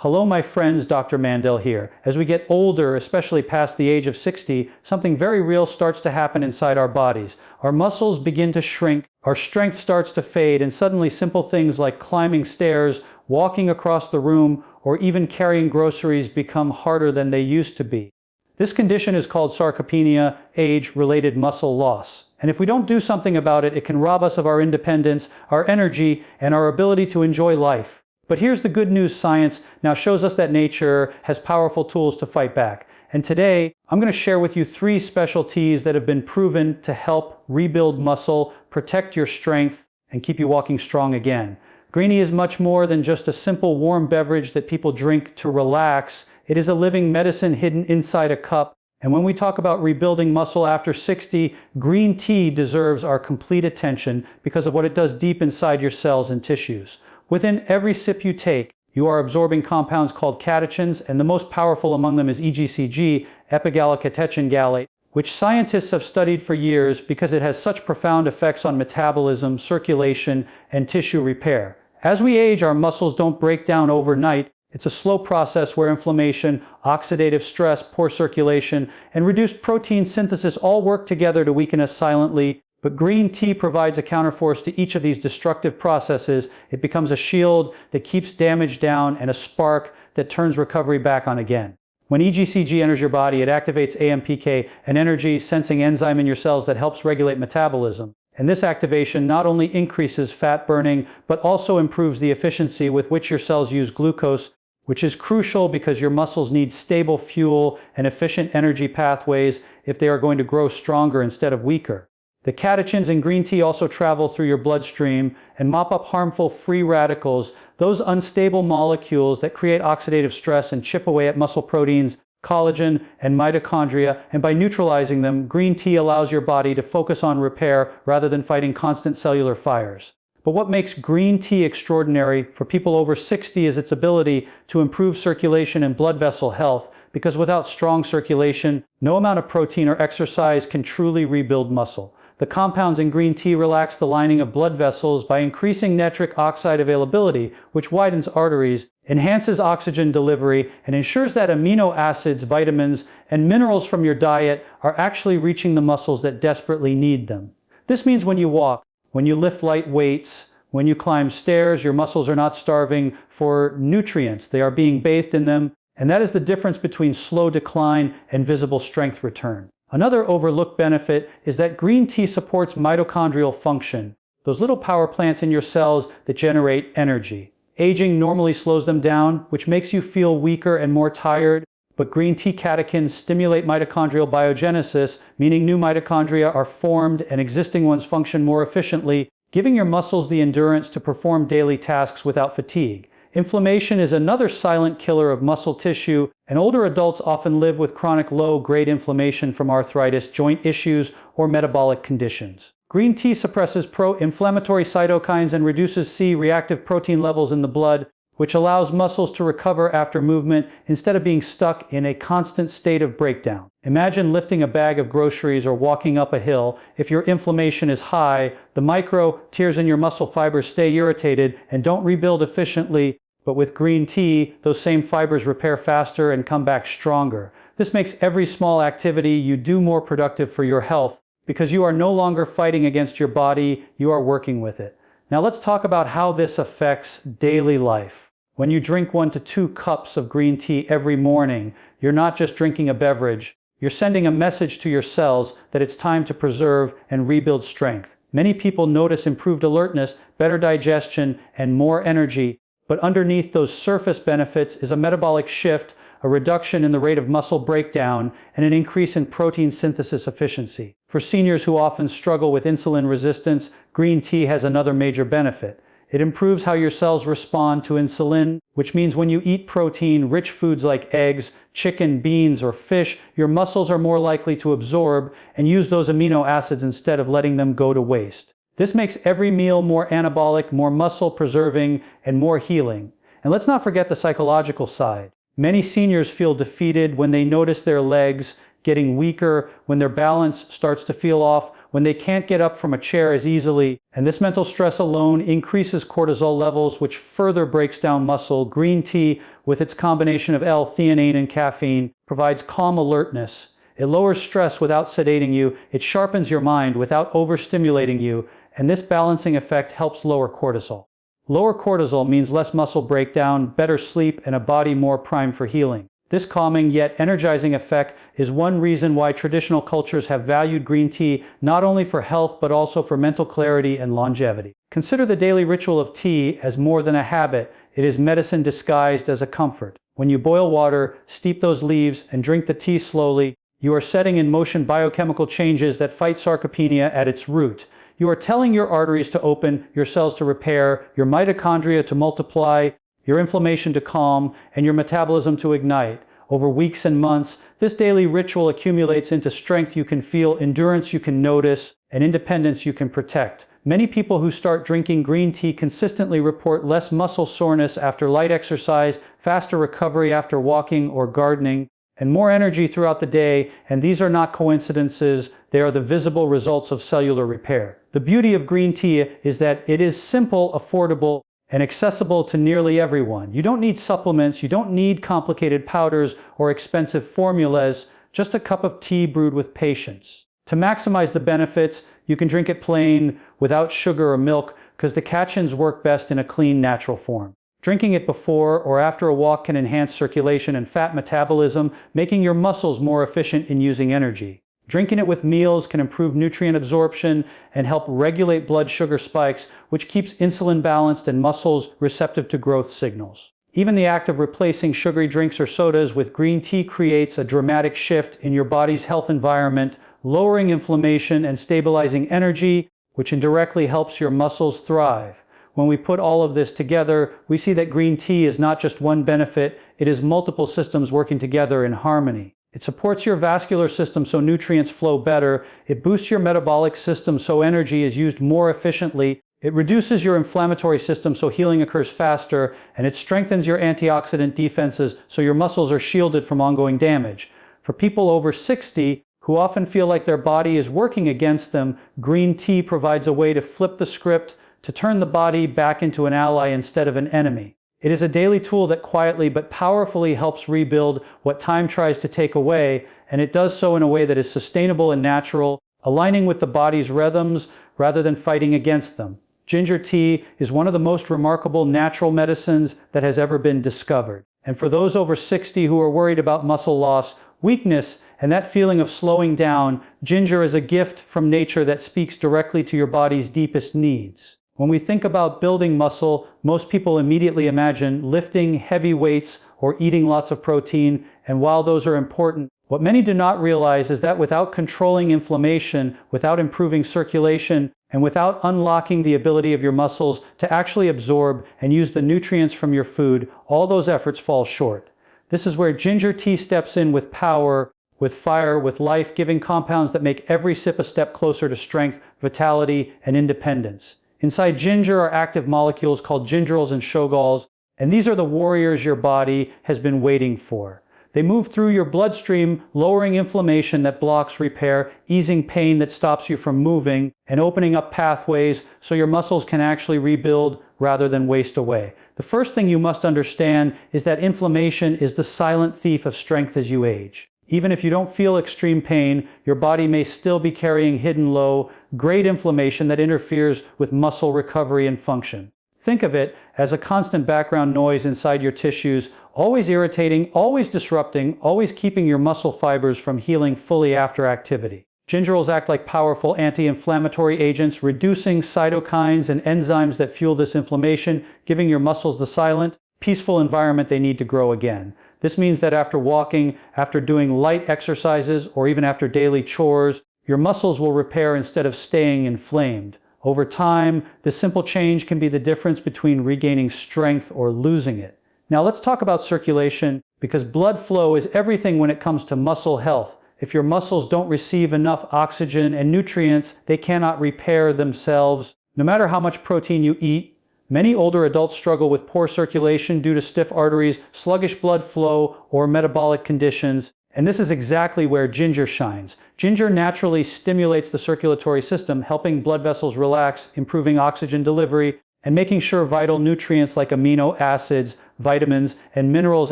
Hello my friends, Dr. Mandell here. As we get older, especially past the age of 60, something very real starts to happen inside our bodies. Our muscles begin to shrink, our strength starts to fade, and suddenly simple things like climbing stairs, walking across the room, or even carrying groceries become harder than they used to be. This condition is called sarcopenia, age-related muscle loss. And if we don't do something about it, it can rob us of our independence, our energy, and our ability to enjoy life. But here's the good news: science now shows us that nature has powerful tools to fight back. And today, I'm going to share with you 3 special teas that have been proven to help rebuild muscle, protect your strength, and keep you walking strong again. Green tea is much more than just a simple warm beverage that people drink to relax. It is a living medicine hidden inside a cup. And when we talk about rebuilding muscle after 60, green tea deserves our complete attention because of what it does deep inside your cells and tissues. Within every sip you take, you are absorbing compounds called catechins, and the most powerful among them is EGCG, epigallocatechin gallate, which scientists have studied for years because it has such profound effects on metabolism, circulation, and tissue repair. As we age, our muscles don't break down overnight. It's a slow process where inflammation, oxidative stress, poor circulation, and reduced protein synthesis all work together to weaken us silently. But green tea provides a counterforce to each of these destructive processes. It becomes a shield that keeps damage down and a spark that turns recovery back on again. When EGCG enters your body, it activates AMPK, an energy-sensing enzyme in your cells that helps regulate metabolism. And this activation not only increases fat burning, but also improves the efficiency with which your cells use glucose, which is crucial because your muscles need stable fuel and efficient energy pathways if they are going to grow stronger instead of weaker. The catechins in green tea also travel through your bloodstream and mop up harmful free radicals, those unstable molecules that create oxidative stress and chip away at muscle proteins, collagen, and mitochondria. And by neutralizing them, green tea allows your body to focus on repair rather than fighting constant cellular fires. But what makes green tea extraordinary for people over 60 is its ability to improve circulation and blood vessel health, because without strong circulation, no amount of protein or exercise can truly rebuild muscle. The compounds in green tea relax the lining of blood vessels by increasing nitric oxide availability, which widens arteries, enhances oxygen delivery, and ensures that amino acids, vitamins, and minerals from your diet are actually reaching the muscles that desperately need them. This means when you walk, when you lift light weights, when you climb stairs, your muscles are not starving for nutrients. They are being bathed in them, and that is the difference between slow decline and visible strength return. Another overlooked benefit is that green tea supports mitochondrial function, those little power plants in your cells that generate energy. Aging normally slows them down, which makes you feel weaker and more tired, but green tea catechins stimulate mitochondrial biogenesis, meaning new mitochondria are formed and existing ones function more efficiently, giving your muscles the endurance to perform daily tasks without fatigue. Inflammation is another silent killer of muscle tissue, and older adults often live with chronic low-grade inflammation from arthritis, joint issues, or metabolic conditions. Green tea suppresses pro-inflammatory cytokines and reduces C-reactive protein levels in the blood, which allows muscles to recover after movement instead of being stuck in a constant state of breakdown. Imagine lifting a bag of groceries or walking up a hill. If your inflammation is high, the micro tears in your muscle fibers stay irritated and don't rebuild efficiently. But with green tea, those same fibers repair faster and come back stronger. This makes every small activity you do more productive for your health, because you are no longer fighting against your body, you are working with it. Now let's talk about how this affects daily life. When you drink 1 to 2 cups of green tea every morning, you're not just drinking a beverage, you're sending a message to your cells that it's time to preserve and rebuild strength. Many people notice improved alertness, better digestion, and more energy. But underneath those surface benefits is a metabolic shift, a reduction in the rate of muscle breakdown, and an increase in protein synthesis efficiency. For seniors who often struggle with insulin resistance, green tea has another major benefit. It improves how your cells respond to insulin, which means when you eat protein-rich foods like eggs, chicken, beans, or fish, your muscles are more likely to absorb and use those amino acids instead of letting them go to waste. This makes every meal more anabolic, more muscle-preserving, and more healing. And let's not forget the psychological side. Many seniors feel defeated when they notice their legs, getting weaker, when their balance starts to feel off, when they can't get up from a chair as easily. And this mental stress alone increases cortisol levels, which further breaks down muscle. Green tea, with its combination of L-theanine and caffeine, provides calm alertness. It lowers stress without sedating you. It sharpens your mind without overstimulating you. And this balancing effect helps lower cortisol. Lower cortisol means less muscle breakdown, better sleep, and a body more primed for healing. This calming yet energizing effect is one reason why traditional cultures have valued green tea not only for health but also for mental clarity and longevity. Consider the daily ritual of tea as more than a habit. It is medicine disguised as a comfort. When you boil water, steep those leaves, and drink the tea slowly, you are setting in motion biochemical changes that fight sarcopenia at its root. You are telling your arteries to open, your cells to repair, your mitochondria to multiply, your inflammation to calm, and your metabolism to ignite. Over weeks and months, this daily ritual accumulates into strength you can feel, endurance you can notice, and independence you can protect. Many people who start drinking green tea consistently report less muscle soreness after light exercise, faster recovery after walking or gardening, and more energy throughout the day, and these are not coincidences, they are the visible results of cellular repair. The beauty of green tea is that it is simple, affordable, and accessible to nearly everyone. You don't need supplements, you don't need complicated powders or expensive formulas, just a cup of tea brewed with patience. To maximize the benefits, you can drink it plain, without sugar or milk, because the catechins work best in a clean, natural form. Drinking it before or after a walk can enhance circulation and fat metabolism, making your muscles more efficient in using energy. Drinking it with meals can improve nutrient absorption and help regulate blood sugar spikes, which keeps insulin balanced and muscles receptive to growth signals. Even the act of replacing sugary drinks or sodas with green tea creates a dramatic shift in your body's health environment, lowering inflammation and stabilizing energy, which indirectly helps your muscles thrive. When we put all of this together, we see that green tea is not just one benefit, it is multiple systems working together in harmony. It supports your vascular system so nutrients flow better, it boosts your metabolic system so energy is used more efficiently, it reduces your inflammatory system so healing occurs faster, and it strengthens your antioxidant defenses so your muscles are shielded from ongoing damage. For people over 60, who often feel like their body is working against them, green tea provides a way to flip the script, to turn the body back into an ally instead of an enemy. It is a daily tool that quietly but powerfully helps rebuild what time tries to take away, and it does so in a way that is sustainable and natural, aligning with the body's rhythms rather than fighting against them. Ginger tea is one of the most remarkable natural medicines that has ever been discovered. And for those over 60 who are worried about muscle loss, weakness, and that feeling of slowing down, ginger is a gift from nature that speaks directly to your body's deepest needs. When we think about building muscle, most people immediately imagine lifting heavy weights or eating lots of protein, and while those are important, what many do not realize is that without controlling inflammation, without improving circulation, and without unlocking the ability of your muscles to actually absorb and use the nutrients from your food, all those efforts fall short. This is where ginger tea steps in with power, with fire, with life-giving compounds that make every sip a step closer to strength, vitality, and independence. Inside ginger are active molecules called gingerols and shogalls, and these are the warriors your body has been waiting for. They move through your bloodstream, lowering inflammation that blocks repair, easing pain that stops you from moving, and opening up pathways so your muscles can actually rebuild rather than waste away. The first thing you must understand is that inflammation is the silent thief of strength as you age. Even if you don't feel extreme pain, your body may still be carrying hidden low-grade inflammation that interferes with muscle recovery and function. Think of it as a constant background noise inside your tissues, always irritating, always disrupting, always keeping your muscle fibers from healing fully after activity. Gingerols act like powerful anti-inflammatory agents, reducing cytokines and enzymes that fuel this inflammation, giving your muscles the silent, peaceful environment they need to grow again. This means that after walking, after doing light exercises, or even after daily chores, your muscles will repair instead of staying inflamed. Over time, this simple change can be the difference between regaining strength or losing it. Now let's talk about circulation, because blood flow is everything when it comes to muscle health. If your muscles don't receive enough oxygen and nutrients, they cannot repair themselves. No matter how much protein you eat, many older adults struggle with poor circulation due to stiff arteries, sluggish blood flow, or metabolic conditions. And this is exactly where ginger shines. Ginger naturally stimulates the circulatory system, helping blood vessels relax, improving oxygen delivery, and making sure vital nutrients like amino acids, vitamins, and minerals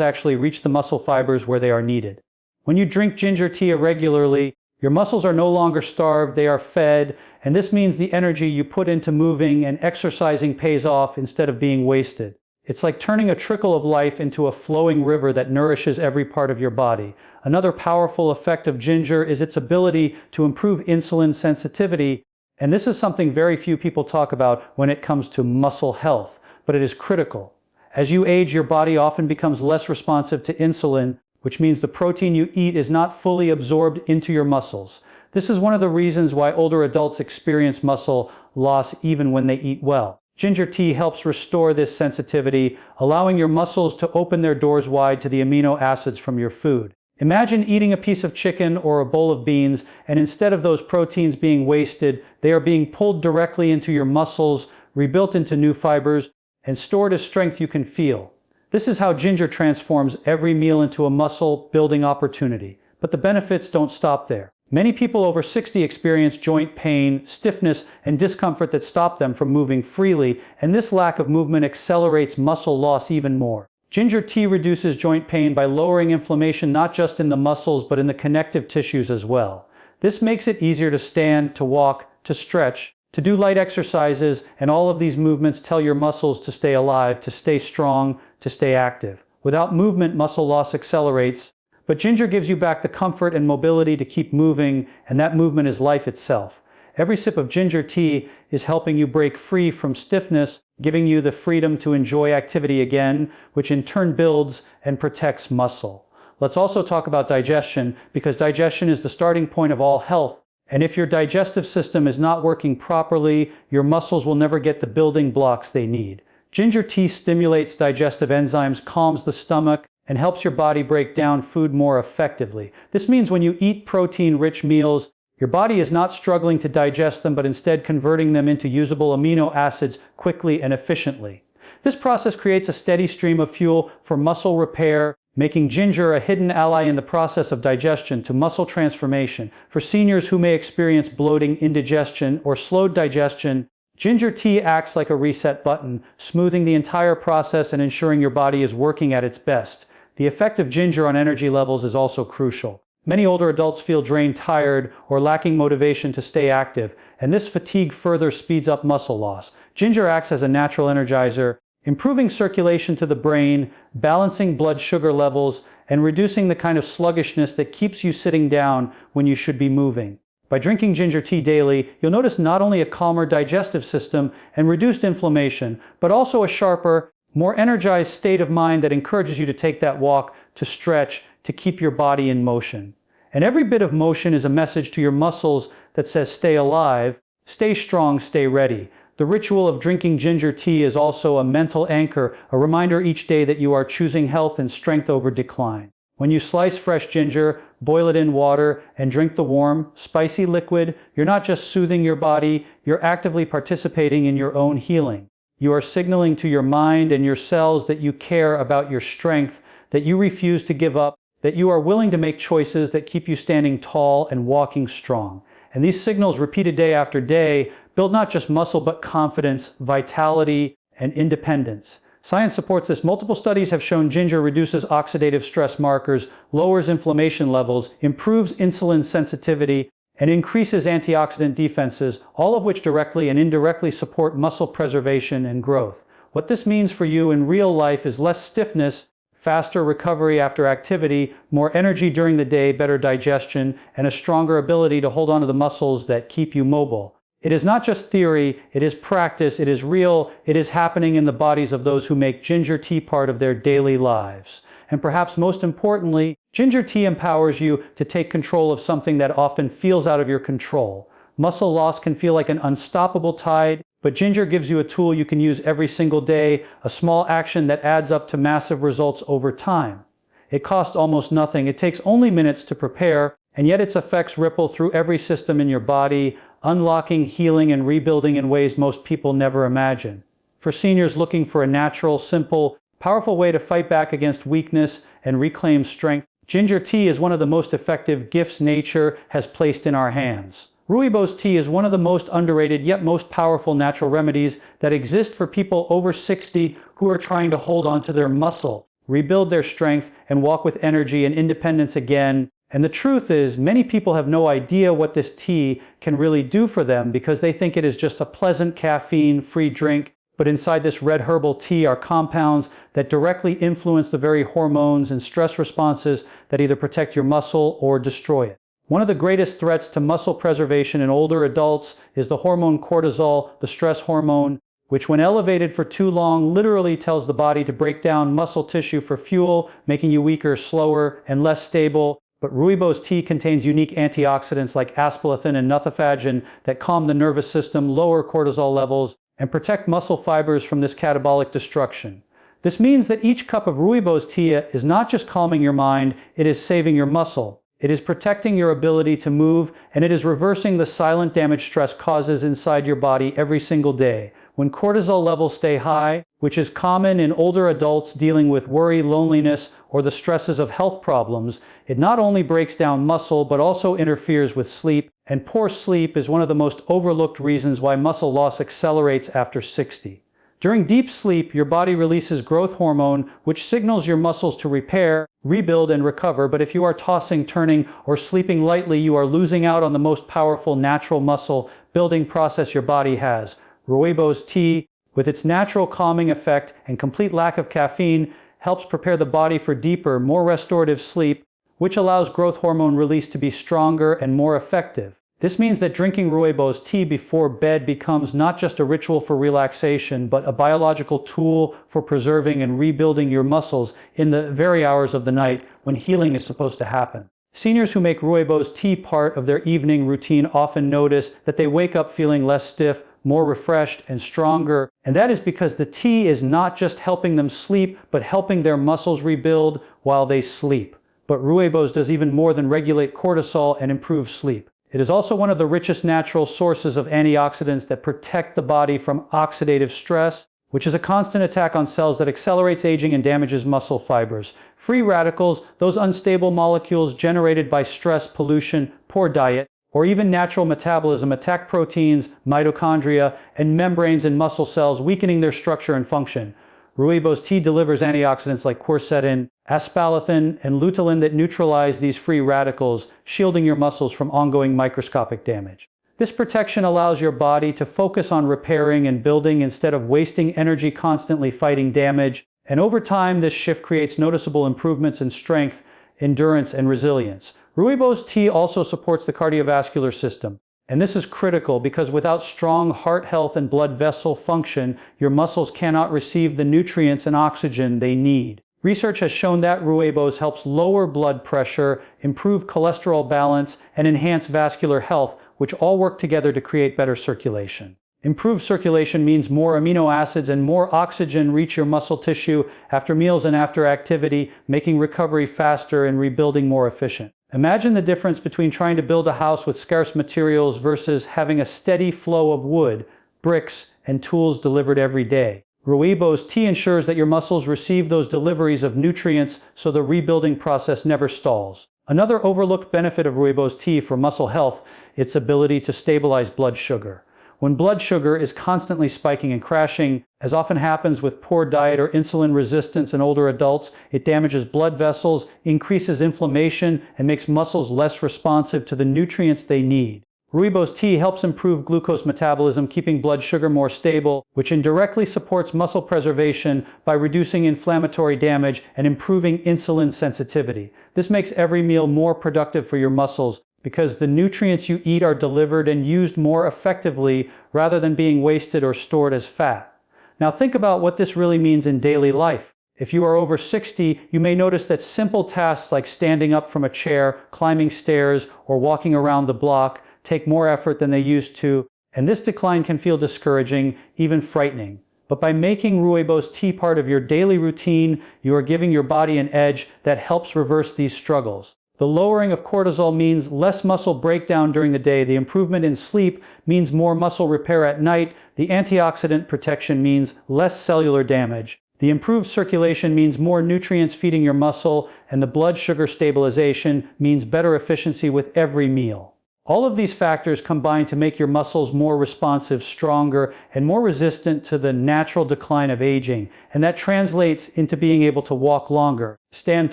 actually reach the muscle fibers where they are needed. When you drink ginger tea regularly, your muscles are no longer starved, they are fed, and this means the energy you put into moving and exercising pays off instead of being wasted. It's like turning a trickle of life into a flowing river that nourishes every part of your body. Another powerful effect of ginger is its ability to improve insulin sensitivity, and this is something very few people talk about when it comes to muscle health, but it is critical. As you age, your body often becomes less responsive to insulin, which means the protein you eat is not fully absorbed into your muscles. This is one of the reasons why older adults experience muscle loss even when they eat well. Ginger tea helps restore this sensitivity, allowing your muscles to open their doors wide to the amino acids from your food. Imagine eating a piece of chicken or a bowl of beans, and instead of those proteins being wasted, they are being pulled directly into your muscles, rebuilt into new fibers, and stored as strength you can feel. This is how ginger transforms every meal into a muscle-building opportunity. But the benefits don't stop there. Many people over 60 experience joint pain, stiffness, and discomfort that stop them from moving freely, and this lack of movement accelerates muscle loss even more. Ginger tea reduces joint pain by lowering inflammation not just in the muscles but in the connective tissues as well. This makes it easier to stand, to walk, to stretch, to do light exercises, and all of these movements tell your muscles to stay alive, to stay strong, to stay active. Without movement, muscle loss accelerates, but ginger gives you back the comfort and mobility to keep moving, and that movement is life itself. Every sip of ginger tea is helping you break free from stiffness, giving you the freedom to enjoy activity again, which in turn builds and protects muscle. Let's also talk about digestion, because digestion is the starting point of all health. And if your digestive system is not working properly, your muscles will never get the building blocks they need. Ginger tea stimulates digestive enzymes, calms the stomach, and helps your body break down food more effectively. This means when you eat protein-rich meals, your body is not struggling to digest them, but instead converting them into usable amino acids quickly and efficiently. This process creates a steady stream of fuel for muscle repair, making ginger a hidden ally in the process of digestion to muscle transformation. For seniors who may experience bloating, indigestion, or slowed digestion, ginger tea acts like a reset button, smoothing the entire process and ensuring your body is working at its best. The effect of ginger on energy levels is also crucial. Many older adults feel drained, tired, or lacking motivation to stay active, and this fatigue further speeds up muscle loss. Ginger acts as a natural energizer, improving circulation to the brain, balancing blood sugar levels, and reducing the kind of sluggishness that keeps you sitting down when you should be moving. By drinking ginger tea daily, you'll notice not only a calmer digestive system and reduced inflammation, but also a sharper, more energized state of mind that encourages you to take that walk, to stretch, to keep your body in motion. And every bit of motion is a message to your muscles that says stay alive, stay strong, stay ready. The ritual of drinking ginger tea is also a mental anchor, a reminder each day that you are choosing health and strength over decline. When you slice fresh ginger, boil it in water, and drink the warm, spicy liquid, you're not just soothing your body, you're actively participating in your own healing. You are signaling to your mind and your cells that you care about your strength, that you refuse to give up, that you are willing to make choices that keep you standing tall and walking strong. And these signals, repeated day after day, build not just muscle but confidence, vitality, and independence. Science supports this. Multiple studies have shown ginger reduces oxidative stress markers, lowers inflammation levels, improves insulin sensitivity, and increases antioxidant defenses, all of which directly and indirectly support muscle preservation and growth. What this means for you in real life is less stiffness, faster recovery after activity, more energy during the day, better digestion, and a stronger ability to hold on to the muscles that keep you mobile. It is not just theory, it is practice, it is real, it is happening in the bodies of those who make ginger tea part of their daily lives. And perhaps most importantly, ginger tea empowers you to take control of something that often feels out of your control. Muscle loss can feel like an unstoppable tide, but ginger gives you a tool you can use every single day, a small action that adds up to massive results over time. It costs almost nothing, it takes only minutes to prepare, and yet its effects ripple through every system in your body, unlocking, healing, and rebuilding in ways most people never imagine. For seniors looking for a natural, simple, powerful way to fight back against weakness and reclaim strength, Ginger tea is one of the most effective gifts nature has placed in our hands. Rooibos tea is one of the most underrated yet most powerful natural remedies that exist for people over 60 who are trying to hold on to their muscle, rebuild their strength, and walk with energy and independence again. And the truth is, many people have no idea what this tea can really do for them because they think it is just a pleasant caffeine-free drink. But inside this red herbal tea are compounds that directly influence the very hormones and stress responses that either protect your muscle or destroy it. One of the greatest threats to muscle preservation in older adults is the hormone cortisol, the stress hormone, which when elevated for too long literally tells the body to break down muscle tissue for fuel, making you weaker, slower, and less stable. But Rooibos tea contains unique antioxidants like aspalathin and nothofagin that calm the nervous system, lower cortisol levels, and protect muscle fibers from this catabolic destruction. This means that each cup of Rooibos tea is not just calming your mind, it is saving your muscle. It is protecting your ability to move, and it is reversing the silent damage stress causes inside your body every single day. When cortisol levels stay high, which is common in older adults dealing with worry, loneliness, or the stresses of health problems, it not only breaks down muscle but also interferes with sleep, and poor sleep is one of the most overlooked reasons why muscle loss accelerates after 60. During deep sleep, your body releases growth hormone, which signals your muscles to repair, rebuild, and recover. But if you are tossing, turning, or sleeping lightly, you are losing out on the most powerful natural muscle building process your body has. Rooibos tea, with its natural calming effect and complete lack of caffeine, helps prepare the body for deeper, more restorative sleep, which allows growth hormone release to be stronger and more effective. This means that drinking Rooibos tea before bed becomes not just a ritual for relaxation, but a biological tool for preserving and rebuilding your muscles in the very hours of the night when healing is supposed to happen. Seniors who make Rooibos tea part of their evening routine often notice that they wake up feeling less stiff, more refreshed, and stronger. And that is because the tea is not just helping them sleep, but helping their muscles rebuild while they sleep. But Rooibos does even more than regulate cortisol and improve sleep. It is also one of the richest natural sources of antioxidants that protect the body from oxidative stress, which is a constant attack on cells that accelerates aging and damages muscle fibers. Free radicals, those unstable molecules generated by stress, pollution, poor diet, or even natural metabolism, attack proteins, mitochondria, and membranes in muscle cells, weakening their structure and function. Rooibos tea delivers antioxidants like quercetin, aspalathin, and lutein that neutralize these free radicals, shielding your muscles from ongoing microscopic damage. This protection allows your body to focus on repairing and building instead of wasting energy constantly fighting damage, and over time this shift creates noticeable improvements in strength, endurance, and resilience. Rooibos tea also supports the cardiovascular system. And this is critical because without strong heart health and blood vessel function, your muscles cannot receive the nutrients and oxygen they need. Research has shown that Rooibos helps lower blood pressure, improve cholesterol balance, and enhance vascular health, which all work together to create better circulation. Improved circulation means more amino acids and more oxygen reach your muscle tissue after meals and after activity, making recovery faster and rebuilding more efficient. Imagine the difference between trying to build a house with scarce materials versus having a steady flow of wood, bricks, and tools delivered every day. Rooibos tea ensures that your muscles receive those deliveries of nutrients so the rebuilding process never stalls. Another overlooked benefit of Rooibos tea for muscle health is its ability to stabilize blood sugar. When blood sugar is constantly spiking and crashing, as often happens with poor diet or insulin resistance in older adults, it damages blood vessels, increases inflammation, and makes muscles less responsive to the nutrients they need. Rooibos tea helps improve glucose metabolism, keeping blood sugar more stable, which indirectly supports muscle preservation by reducing inflammatory damage and improving insulin sensitivity. This makes every meal more productive for your muscles, because the nutrients you eat are delivered and used more effectively rather than being wasted or stored as fat. Now think about what this really means in daily life. If you are over 60, you may notice that simple tasks like standing up from a chair, climbing stairs, or walking around the block take more effort than they used to, and this decline can feel discouraging, even frightening. But by making Rooibos tea part of your daily routine, you are giving your body an edge that helps reverse these struggles. The lowering of cortisol means less muscle breakdown during the day. The improvement in sleep means more muscle repair at night. The antioxidant protection means less cellular damage. The improved circulation means more nutrients feeding your muscle, and the blood sugar stabilization means better efficiency with every meal. All of these factors combine to make your muscles more responsive, stronger, and more resistant to the natural decline of aging, and that translates into being able to walk longer, stand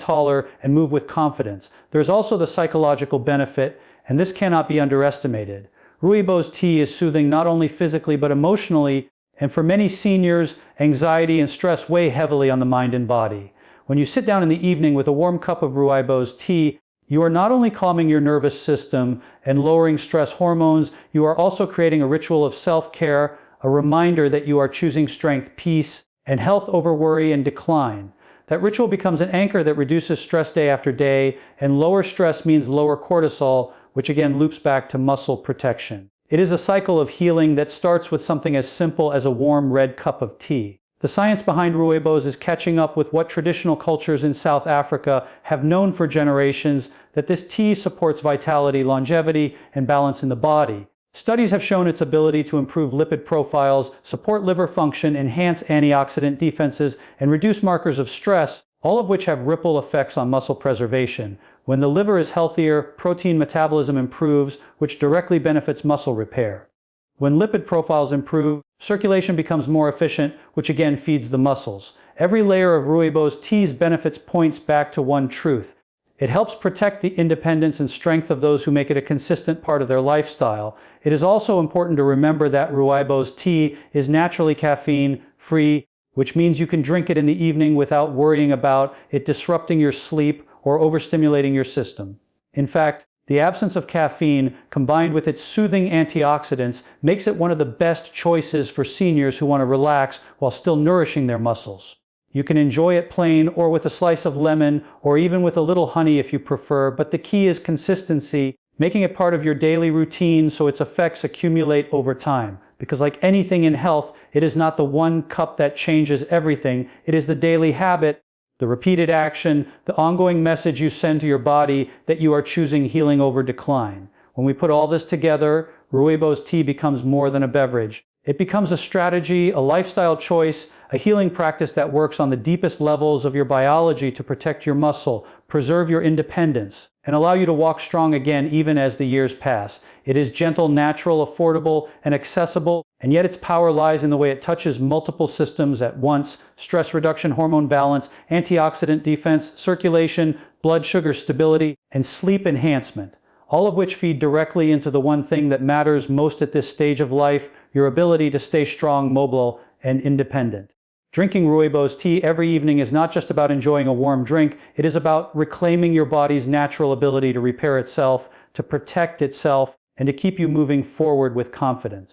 taller, and move with confidence. There's also the psychological benefit, and this cannot be underestimated. Rooibos tea is soothing not only physically but emotionally, and for many seniors, anxiety and stress weigh heavily on the mind and body. When you sit down in the evening with a warm cup of Rooibos tea, you are not only calming your nervous system and lowering stress hormones, you are also creating a ritual of self-care, a reminder that you are choosing strength, peace, and health over worry and decline. That ritual becomes an anchor that reduces stress day after day, and lower stress means lower cortisol, which again loops back to muscle protection. It is a cycle of healing that starts with something as simple as a warm red cup of tea. The science behind Rooibos is catching up with what traditional cultures in South Africa have known for generations, that this tea supports vitality, longevity, and balance in the body. Studies have shown its ability to improve lipid profiles, support liver function, enhance antioxidant defenses, and reduce markers of stress, all of which have ripple effects on muscle preservation. When the liver is healthier, protein metabolism improves, which directly benefits muscle repair. When lipid profiles improve, circulation becomes more efficient, which again feeds the muscles. Every layer of Rooibos tea's benefits points back to one truth. It helps protect the independence and strength of those who make it a consistent part of their lifestyle. It is also important to remember that Rooibos tea is naturally caffeine-free, which means you can drink it in the evening without worrying about it disrupting your sleep or overstimulating your system. In fact, the absence of caffeine, combined with its soothing antioxidants, makes it one of the best choices for seniors who want to relax while still nourishing their muscles. You can enjoy it plain or with a slice of lemon or even with a little honey if you prefer, but the key is consistency, making it part of your daily routine so its effects accumulate over time. Because like anything in health, it is not the one cup that changes everything, it is the daily habit, the repeated action, the ongoing message you send to your body that you are choosing healing over decline. When we put all this together, Rooibos tea becomes more than a beverage. It becomes a strategy, a lifestyle choice, a healing practice that works on the deepest levels of your biology to protect your muscle, preserve your independence, and allow you to walk strong again even as the years pass. It is gentle, natural, affordable, and accessible, and yet its power lies in the way it touches multiple systems at once: stress reduction, hormone balance, antioxidant defense, circulation, blood sugar stability, and sleep enhancement. All of which feed directly into the one thing that matters most at this stage of life: your ability to stay strong, mobile, and independent. Drinking Rooibos tea every evening is not just about enjoying a warm drink, it is about reclaiming your body's natural ability to repair itself, to protect itself, and to keep you moving forward with confidence.